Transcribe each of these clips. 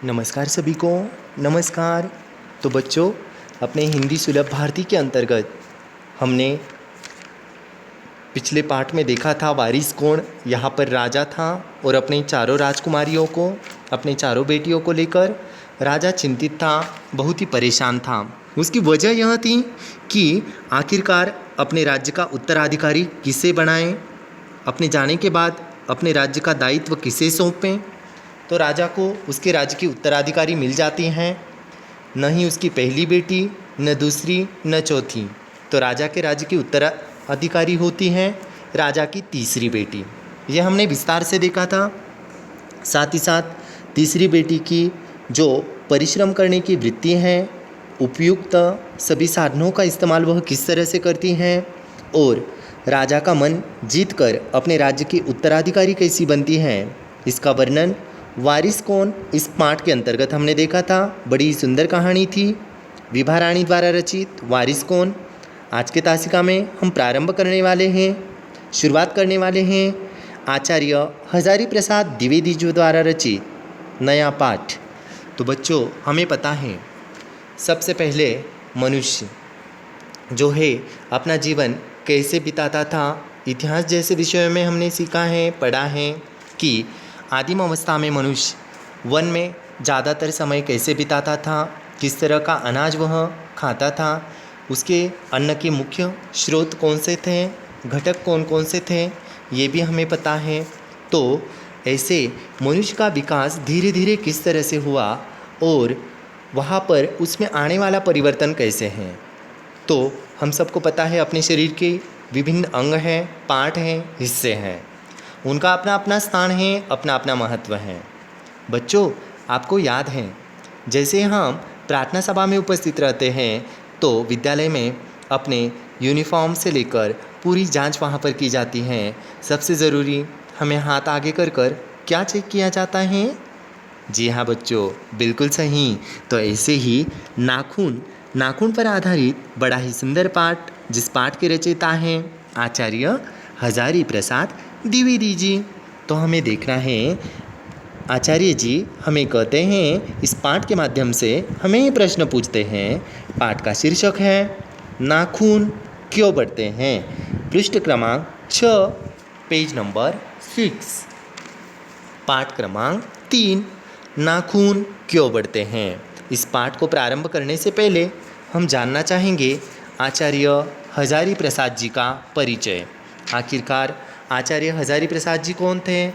नमस्कार सभी को। नमस्कार। तो बच्चों, अपने हिंदी सुलभ भारती के अंतर्गत हमने पिछले पाठ में देखा था वारिस कौन। यहाँ पर राजा था और अपने चारों राजकुमारियों को, अपने चारों बेटियों को लेकर राजा चिंतित था, बहुत ही परेशान था। उसकी वजह यह थी कि आखिरकार अपने राज्य का उत्तराधिकारी किसे बनाएं, अपने जाने के बाद अपने राज्य का दायित्व किसे सौंपें। तो राजा को उसके राज्य की उत्तराधिकारी मिल जाती हैं, न ही उसकी पहली बेटी, न दूसरी, न चौथी। तो राजा के राज्य की उत्तराधिकारी होती हैं राजा की तीसरी बेटी। यह हमने विस्तार से देखा था। साथ ही साथ तीसरी बेटी की जो परिश्रम करने की वृत्ति है, उपयुक्त सभी साधनों का इस्तेमाल वह किस तरह से करती हैं और राजा का मन जीतकर अपने राज्य की उत्तराधिकारी कैसी बनती हैं, इसका वर्णन वारिस कौन इस पाठ के अंतर्गत हमने देखा था। बड़ी सुंदर कहानी थी, विभा रानी द्वारा रचित वारिस कौन। आज के तासिका में हम प्रारंभ करने वाले हैं, शुरुआत करने वाले हैं आचार्य हजारी प्रसाद द्विवेदी जी द्वारा रचित नया पाठ। तो बच्चों, हमें पता है सबसे पहले मनुष्य जो है अपना जीवन कैसे बिताता था। इतिहास जैसे विषयों में हमने सीखा है, पढ़ा है कि आदिम अवस्था में मनुष्य वन में ज़्यादातर समय कैसे बिताता था, किस तरह का अनाज वह खाता था, उसके अन्न के मुख्य स्रोत कौन से थे, घटक कौन कौन से थे, ये भी हमें पता है। तो ऐसे मनुष्य का विकास धीरे धीरे किस तरह से हुआ और वहाँ पर उसमें आने वाला परिवर्तन कैसे हैं। तो हम सबको पता है अपने शरीर के विभिन्न अंग हैं, पार्ट हैं, हिस्से हैं, उनका अपना अपना स्थान है, अपना अपना महत्व है। बच्चों, आपको याद है जैसे हम प्रार्थना सभा में उपस्थित रहते हैं तो विद्यालय में अपने यूनिफॉर्म से लेकर पूरी जांच वहाँ पर की जाती है। सबसे ज़रूरी हमें हाथ आगे कर कर क्या चेक किया जाता है? जी हाँ बच्चों, बिल्कुल सही। तो ऐसे ही नाखून पर आधारित बड़ा ही सुंदर पाठ, जिस पाठ के रचयिता हैं आचार्य हजारी प्रसाद द्विवेदी जी। तो हमें देखना है, आचार्य जी हमें कहते हैं, इस पाठ के माध्यम से हमें ये प्रश्न पूछते हैं। पाठ का शीर्षक है नाखून क्यों बढ़ते हैं। पृष्ठ क्रमांक 6, पेज नंबर 6, पाठ क्रमांक 3, नाखून क्यों बढ़ते हैं। इस पाठ को प्रारंभ करने से पहले हम जानना चाहेंगे आचार्य हजारी प्रसाद जी का परिचय। आखिरकार आचार्य हजारी प्रसाद जी कौन थे,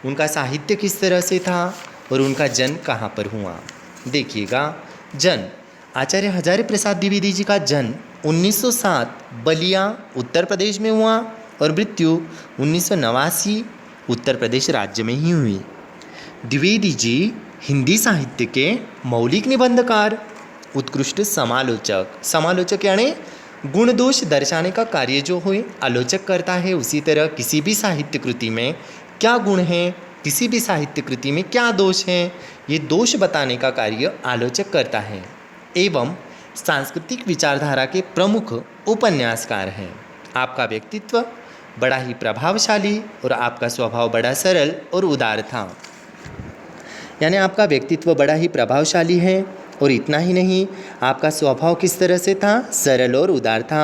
उनका साहित्य किस तरह से था और उनका जन्म कहाँ पर हुआ। देखिएगा, जन्म आचार्य हजारी प्रसाद द्विवेदी जी का जन्म 1907 बलिया उत्तर प्रदेश में हुआ और मृत्यु 1989 उत्तर प्रदेश राज्य में ही हुई। द्विवेदी जी हिंदी साहित्य के मौलिक निबंधकार, उत्कृष्ट समालोचक यानी गुण दोष दर्शाने का कार्य जो हुए आलोचक करता है, उसी तरह किसी भी साहित्य कृति में क्या गुण हैं, किसी भी साहित्य कृति में क्या दोष हैं, ये दोष बताने का कार्य आलोचक करता है। एवं सांस्कृतिक विचारधारा के प्रमुख उपन्यासकार हैं। आपका व्यक्तित्व बड़ा ही प्रभावशाली और आपका स्वभाव बड़ा सरल और उदार था। यानी आपका व्यक्तित्व बड़ा ही प्रभावशाली है और इतना ही नहीं, आपका स्वभाव किस तरह से था, सरल और उदार था।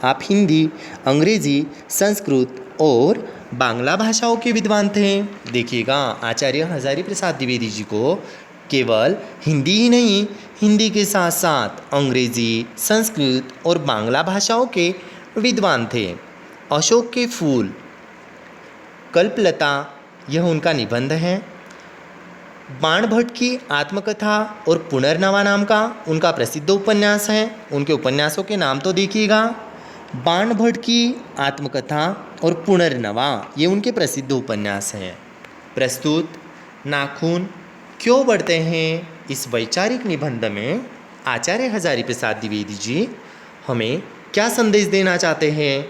आप हिंदी, अंग्रेजी, संस्कृत और बांग्ला भाषाओं के विद्वान थे। देखिएगा, आचार्य हजारी प्रसाद द्विवेदी जी को केवल हिंदी ही नहीं, हिंदी के साथ साथ अंग्रेजी, संस्कृत और बांग्ला भाषाओं के विद्वान थे। अशोक के फूल, कल्पलता, यह उनका निबंध है। बाण भट्ट की आत्मकथा और पुनर्नवा नाम का उनका प्रसिद्ध उपन्यास है। उनके उपन्यासों के नाम तो देखिएगा, बाण भट्ट की आत्मकथा और पुनर्नवा, ये उनके प्रसिद्ध उपन्यास हैं। प्रस्तुत नाखून क्यों बढ़ते हैं, इस वैचारिक निबंध में आचार्य हजारी प्रसाद द्विवेदी जी हमें क्या संदेश देना चाहते हैं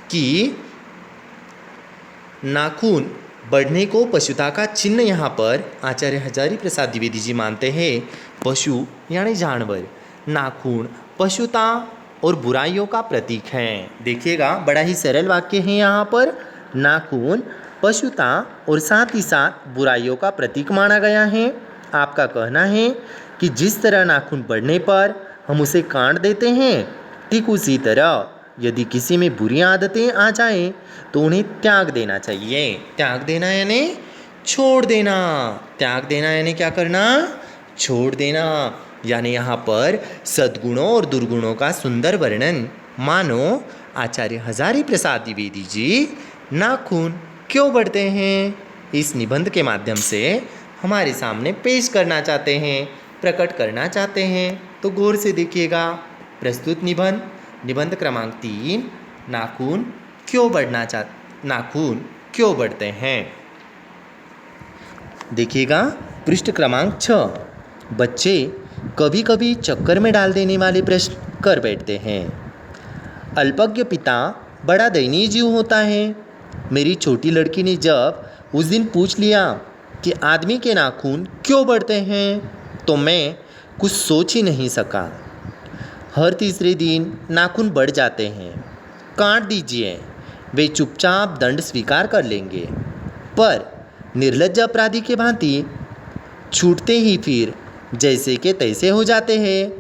कि नाखून बढ़ने को पशुता का चिन्ह यहाँ पर आचार्य हजारी प्रसाद द्विवेदी जी मानते हैं। पशु यानी जानवर, नाखून पशुता और बुराइयों का प्रतीक है। देखिएगा, बड़ा ही सरल वाक्य है यहाँ पर, नाखून पशुता और साथ ही साथ बुराइयों का प्रतीक माना गया है। आपका कहना है कि जिस तरह नाखून बढ़ने पर हम उसे काट देते हैं, ठीक उसी तरह यदि किसी में बुरी आदतें आ जाएं तो उन्हें त्याग देना चाहिए। त्याग देना यानी छोड़ देना। त्याग देना यानी क्या करना? छोड़ देना। यानी यहाँ पर सद्गुणों और दुर्गुणों का सुंदर वर्णन मानो आचार्य हजारी प्रसाद द्विवेदी जी नाखून क्यों बढ़ते हैं इस निबंध के माध्यम से हमारे सामने पेश करना चाहते हैं, प्रकट करना चाहते हैं। तो गौर से देखिएगा। प्रस्तुत निबंध क्रमांक 3, नाखून क्यों बढ़ते हैं। देखिएगा पृष्ठ क्रमांक 6। बच्चे कभी कभी चक्कर में डाल देने वाले प्रश्न कर बैठते हैं। अल्पज्ञ पिता बड़ा दयनीय जीव होता है। मेरी छोटी लड़की ने जब उस दिन पूछ लिया कि आदमी के नाखून क्यों बढ़ते हैं तो मैं कुछ सोच ही नहीं सका। हर तीसरे दिन नाखून बढ़ जाते हैं। काट दीजिए, वे चुपचाप दंड स्वीकार कर लेंगे, पर निर्लज्ज अपराधी के भांति छूटते ही फिर जैसे के तैसे हो जाते हैं।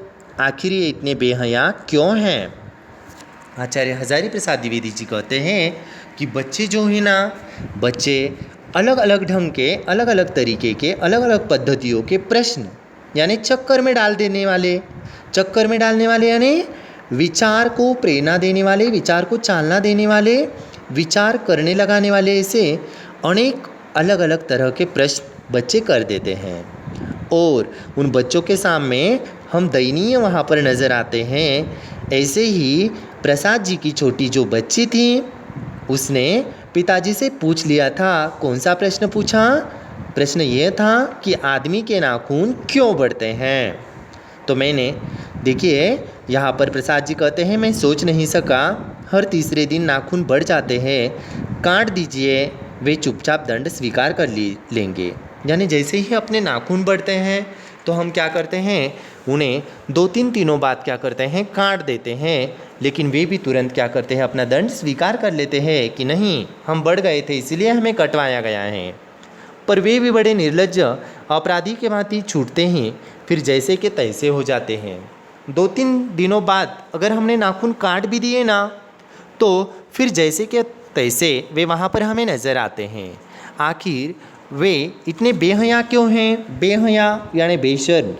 आखिर ये इतने बेहया क्यों हैं? आचार्य हजारी प्रसाद द्विवेदी जी कहते हैं कि बच्चे जो है ना, बच्चे अलग अलग ढंग के, अलग अलग तरीके के, अलग अलग पद्धतियों के प्रश्न यानी चक्कर में डालने वाले यानी विचार को प्रेरणा देने वाले, विचार को चालना देने वाले, विचार करने लगाने वाले, ऐसे अनेक अलग अलग तरह के प्रश्न बच्चे कर देते हैं। और उन बच्चों के सामने हम दयनीय वहाँ पर नज़र आते हैं। ऐसे ही प्रसाद जी की छोटी जो बच्ची थी उसने पिताजी से पूछ लिया था। कौन सा प्रश्न पूछा? प्रश्न ये था कि आदमी के नाखून क्यों बढ़ते हैं। तो मैंने देखिए यहाँ पर प्रसाद जी कहते हैं मैं सोच नहीं सका, हर तीसरे दिन नाखून बढ़ जाते हैं, काट दीजिए, वे चुपचाप दंड स्वीकार कर लेंगे। यानी जैसे ही अपने नाखून बढ़ते हैं तो हम क्या करते हैं, उन्हें 2-3 दिनों बाद क्या करते हैं, काट देते हैं। लेकिन वे भी तुरंत क्या करते हैं, अपना दंड स्वीकार कर लेते हैं कि नहीं, हम बढ़ गए थे इसलिए हमें कटवाया गया है। पर वे भी बड़े निर्लज्ज अपराधी के भांति छूटते हैं, फिर जैसे कि तैसे हो जाते हैं। 2-3 दिनों बाद अगर हमने नाखून काट भी दिए ना तो फिर जैसे कि तैसे वे वहाँ पर हमें नज़र आते हैं। आखिर वे इतने बेहया क्यों हैं? बेहया यानी बेशर्म।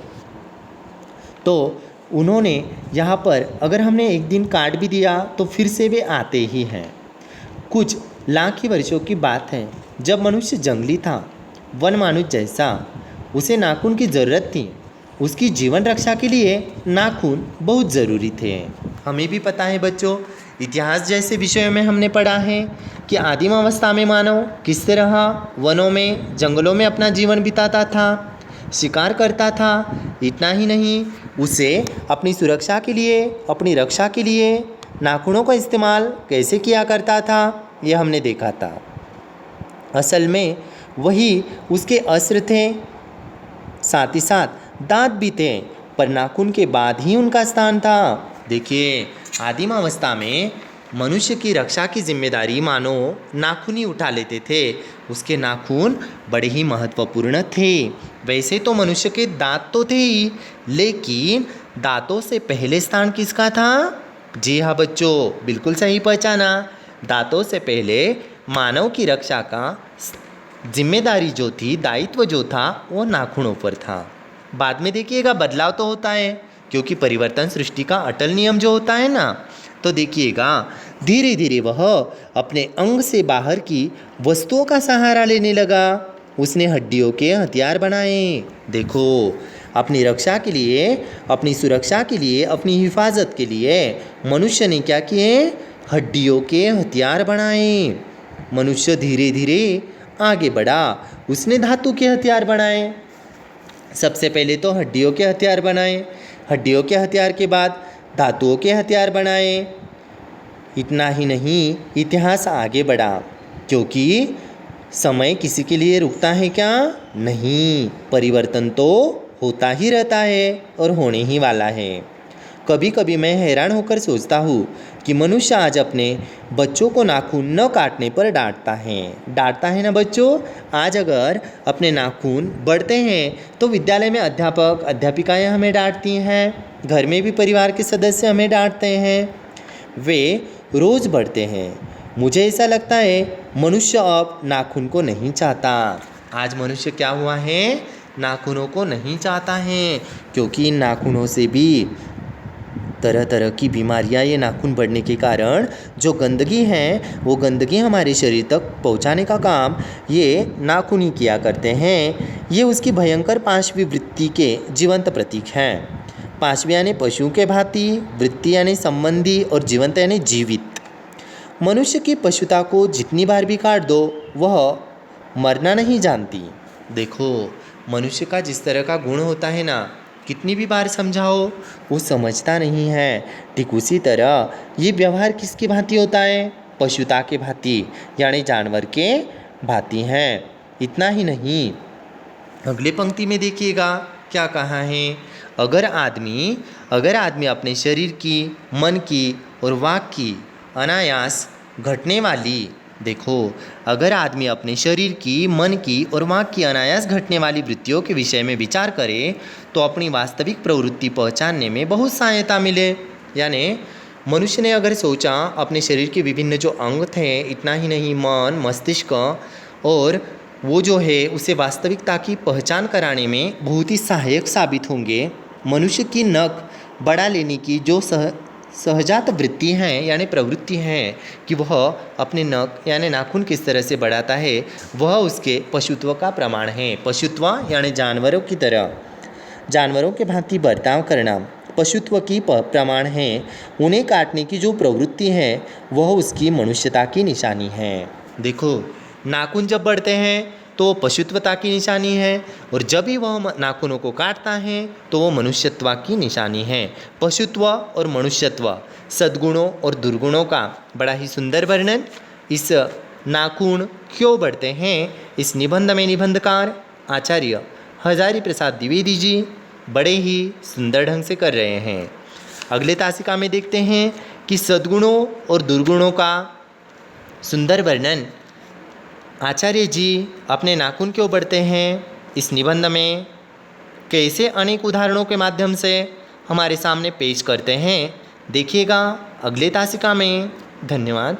तो उन्होंने यहाँ पर अगर हमने एक दिन काट भी दिया तो फिर से वे आते ही हैं। कुछ लाख ही वर्षों की बात है, जब मनुष्य जंगली था, वन मानुष जैसा, उसे नाखून की ज़रूरत थी। उसकी जीवन रक्षा के लिए नाखून बहुत ज़रूरी थे। हमें भी पता है बच्चों, इतिहास जैसे विषयों में हमने पढ़ा है कि आदिम अवस्था में मानव किस तरह वनों में, जंगलों में अपना जीवन बिताता था, शिकार करता था। इतना ही नहीं, उसे अपनी सुरक्षा के लिए, अपनी रक्षा के लिए नाखूनों का इस्तेमाल कैसे किया करता था, यह हमने देखा था। असल में वही उसके अस्त्र थे, साथ ही साथ दांत भी थे, पर नाखून के बाद ही उनका स्थान था। देखिए आदिम अवस्था में मनुष्य की रक्षा की जिम्मेदारी मानो नाखून ही उठा लेते थे। उसके नाखून बड़े ही महत्वपूर्ण थे। वैसे तो मनुष्य के दांत तो थे ही, लेकिन दांतों से पहले स्थान किसका था? जी हाँ बच्चों, बिल्कुल सही पहचाना। दांतों से पहले मानव की रक्षा का जिम्मेदारी जो थी, दायित्व जो था, वो नाखूनों पर था। बाद में देखिएगा बदलाव तो होता है, क्योंकि परिवर्तन सृष्टि का अटल नियम जो होता है ना। तो देखिएगा धीरे धीरे वह अपने अंग से बाहर की वस्तुओं का सहारा लेने लगा। उसने हड्डियों के हथियार बनाए। देखो, अपनी रक्षा के लिए, अपनी सुरक्षा के लिए, अपनी हिफाजत के लिए मनुष्य ने क्या किए? हड्डियों के हथियार बनाए। मनुष्य धीरे धीरे आगे बढ़ा, उसने धातु के हथियार बनाए। सबसे पहले तो हड्डियों के हथियार बनाए, हड्डियों के हथियार के बाद धातुओं के हथियार बनाए। इतना ही नहीं, इतिहास आगे बढ़ा, क्योंकि समय किसी के लिए रुकता है क्या? नहीं, परिवर्तन तो होता ही रहता है और होने ही वाला है। कभी कभी मैं हैरान होकर सोचता हूँ कि मनुष्य आज अपने बच्चों को नाखून न काटने पर डांटता है ना बच्चों। आज अगर अपने नाखून बढ़ते हैं तो विद्यालय में अध्यापक अध्यापिकाएं हमें डांटती हैं, घर में भी परिवार के सदस्य हमें डांटते हैं, वे रोज़ बढ़ते हैं। मुझे ऐसा लगता है मनुष्य अब नाखून को नहीं चाहता। आज मनुष्य क्या हुआ है, नाखूनों को नहीं चाहता है, क्योंकि इन नाखूनों से भी तरह तरह की बीमारियां, ये नाखून बढ़ने के कारण जो गंदगी है वो गंदगी हमारे शरीर तक पहुंचाने का काम ये नाखून ही किया करते हैं। ये उसकी भयंकर पांचवी वृत्ति के जीवंत प्रतीक हैं। पांचवी यानी पशुओं के भांति, वृत्ति यानी संबंधी और जीवंत यानी जीवित। मनुष्य की पशुता को जितनी बार भी काट दो वह मरना नहीं जानती। देखो, मनुष्य का जिस तरह का गुण होता है ना, कितनी भी बार समझाओ वो समझता नहीं है। ठीक उसी तरह ये व्यवहार किसकी भांति होता है, पशुता के भांति यानी जानवर के भांति हैं। इतना ही नहीं, अगले पंक्ति में देखिएगा क्या कहा है। अगर आदमी अपने शरीर की, मन की और वाक की अनायास घटने वाली, देखो, अगर आदमी अपने शरीर की, मन की और वाक की अनायास घटने वाली वृत्तियों के विषय में विचार करे तो अपनी वास्तविक प्रवृत्ति पहचानने में बहुत सहायता मिले। यानी मनुष्य ने अगर सोचा अपने शरीर के विभिन्न जो अंग थे, इतना ही नहीं मन, मस्तिष्क और वो जो है उसे वास्तविकता की पहचान कराने में बहुत ही सहायक साबित होंगे। मनुष्य की नख बढ़ा लेने की जो सहजात वृत्ति हैं यानी प्रवृत्ति हैं कि वह अपने नख यानी नाखून किस तरह से बढ़ाता है, वह उसके पशुत्व का प्रमाण है। पशुत्व यानी जानवरों की तरह, जानवरों के भांति बर्ताव करना पशुत्व की प्रमाण है। उन्हें काटने की जो प्रवृत्ति है वह उसकी मनुष्यता की निशानी है। देखो, नाखून जब बढ़ते हैं तो पशुत्वता की निशानी है, और जब भी वह नाखूनों को काटता है तो वो मनुष्यत्व की निशानी है। पशुत्व और मनुष्यत्व, सद्गुणों और दुर्गुणों का बड़ा ही सुंदर वर्णन इस नाखून क्यों बढ़ते हैं इस निबंध में निबंधकार आचार्य हजारी प्रसाद द्विवेदी जी बड़े ही सुंदर ढंग से कर रहे हैं। अगले तासिका में देखते हैं कि सद्गुणों और दुर्गुणों का सुंदर वर्णन आचार्य जी अपने नाखून क्यों बढ़ते हैं इस निबंध में कैसे अनेक उदाहरणों के माध्यम से हमारे सामने पेश करते हैं, देखिएगा अगले तासिका में। धन्यवाद।